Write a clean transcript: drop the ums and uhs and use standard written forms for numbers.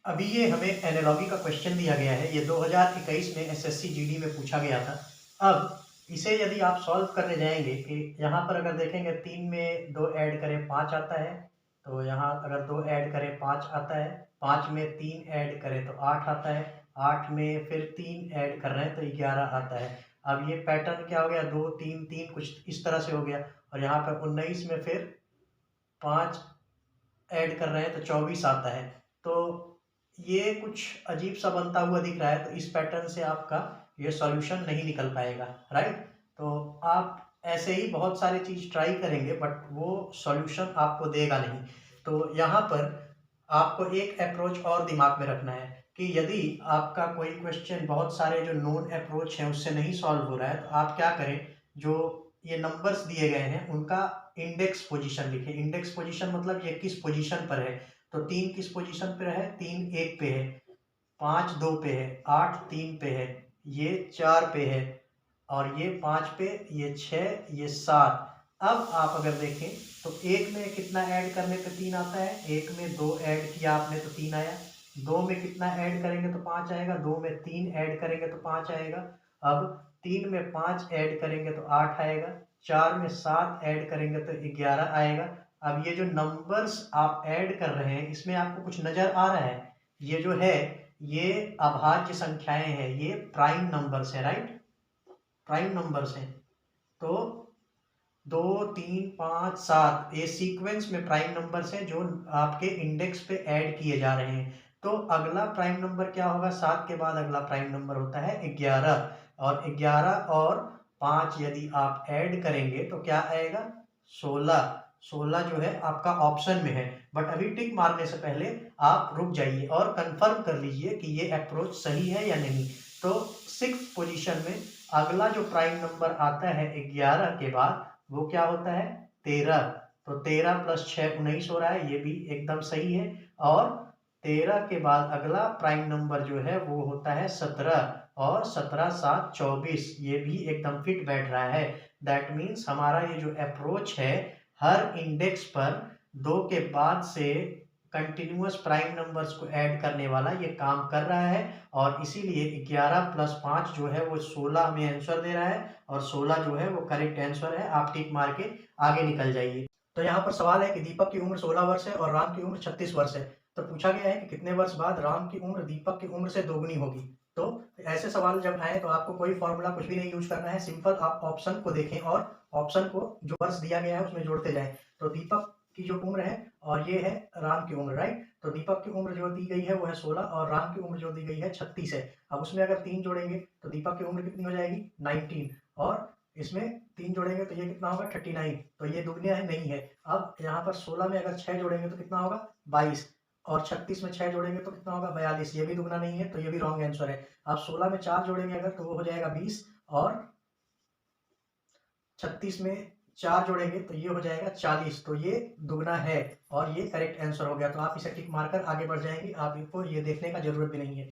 अभी ये हमें एनालॉगी का क्वेश्चन दिया गया है। ये 2021 में एसएससी जीडी में पूछा गया था। अब इसे यदि आप सॉल्व करने जाएंगे कि यहाँ पर अगर देखेंगे 3 में 2 ऐड करें 5 आता है, तो यहाँ अगर 2 ऐड करें 5 आता है, 5 में 3 ऐड करें तो 8 आता है, 8 में फिर 3 ऐड कर रहे हैं तो 11 आता है। अब ये पैटर्न क्या हो गया, 2 3 3 कुछ इस तरह से हो गया। और यहाँ पर 19 में फिर 5 ऐड कर रहे हैं तो 24 आता है। तो ये कुछ अजीब सा बनता हुआ दिख रहा है, तो इस पैटर्न से आपका ये सॉल्यूशन नहीं निकल पाएगा, राइट। तो आप ऐसे ही बहुत सारे चीज ट्राई करेंगे बट वो सॉल्यूशन आपको देगा नहीं। तो यहाँ पर आपको एक अप्रोच और दिमाग में रखना है कि यदि आपका कोई क्वेश्चन बहुत सारे जो नोन अप्रोच हैं उससे नहीं सॉल्व हो रहा है, तो आप क्या करें, जो ये नंबर्स दिए गए हैं उनका इंडेक्स पोजीशन लिखें। इंडेक्स पोजीशन मतलब ये किस पोजीशन पर है। तो 3 किस पोजीशन पर है, 3 1 पे है, 5 2 पे है, 8 3 पे है, ये 4 पे है, और ये 5 पे, ये 6, ये 7। अब आप अगर देखें तो 1 में कितना ऐड करने पे 3 आता है, 1 में 2 ऐड किया आपने तो 3 आया, 2 में कितना ऐड करेंगे तो 5 आएगा, 2 में 3 ऐड करेंगे तो 5 आएगा। अब 3 में 5 ऐड करेंगे तो 8 आएगा, 4 में 7 ऐड करेंगे तो 11 आएगा। अब ये जो नंबर्स आप ऐड कर रहे हैं इसमें आपको कुछ नजर आ रहा है, ये जो है ये अभाज्य संख्याएं हैं, ये प्राइम नंबर्स है, राइट, प्राइम नंबर्स हैं। तो 2 3 5 7 ये सीक्वेंस में प्राइम नंबर्स हैं जो आपके इंडेक्स पे ऐड किए जा रहे हैं। तो अगला प्राइम नंबर क्या होगा, 7 के बाद अगला प्राइम नंबर होता है 11, और 11 और 5 यदि आप ऐड करेंगे तो क्या आएगा, 16। 16 जो है आपका ऑप्शन में है, बट अभी टिक मारने से पहले आप रुक जाइए और कंफर्म कर लीजिए कि ये अप्रोच सही है या नहीं। तो 6th पोजीशन में अगला जो प्राइम नंबर आता है 11 के बाद वो क्या होता है, 13। तो 13 + 6 19 हो रहा है, ये भी एकदम सही है। और 13 के बाद अगला प्राइम नंबर जो है वो होता है 17, और 17 7 24, ये भी एकदम फिट बैठ रहा है। दैट मीन्स हमारा ये जो अप्रोच है हर इंडेक्स पर 2 के बाद से कंटिन्यूअस प्राइम नंबर्स को ऐड करने वाला ये काम कर रहा है। और इसीलिए 11 + 5 जो है वो 16 हमें आंसर दे रहा है, और 16 जो है वो करेक्ट आंसर है। आप टिक मार के आगे निकल जाइए। तो यहाँ पर सवाल है कि दीपक की उम्र 16 वर्ष है और राम की उम्र 36 वर्ष है। तो पूछा गया है कि कितने वर्ष बाद राम की उम्र दीपक की उम्र से दोगुनी होगी। तो ऐसे सवाल जब आए तो आपको कोई फॉर्मूला कुछ भी नहीं यूज करना है, सिंपल आप ऑप्शन को देखें और ऑप्शन को जो वर्ष दिया गया है उसमें जोड़ते जाएं। तो दीपक की जो उम्र है और ये है राम की उम्र, राइट। तो दीपक की उम्र जो दी गई है वो है 16 और राम की उम्र जो दी गई है 36 है। अब उसमें अगर 3 जोड़ेंगे तो दीपक की उम्र कितनी हो जाएगी, 19, और इसमें 3 जोड़ेंगे तो ये कितना होगा, 39। तो ये दुगने है नहीं है। अब यहाँ पर 16 में अगर 6 जोड़ेंगे तो कितना होगा, 22, और 36 में 6 जोड़ेंगे तो कितना होगा, 42। ये भी दुगना नहीं है तो ये भी रॉन्ग आंसर है। अब 16 में 4 जोड़ेंगे अगर तो वो हो जाएगा 20, और 36 में 4 जोड़ेंगे तो ये हो जाएगा 40। तो ये दुगना है और ये करेक्ट आंसर हो गया। तो आप इसे टिक मारकर आगे बढ़ जाएंगे, आपको ये देखने का जरूरत भी नहीं है।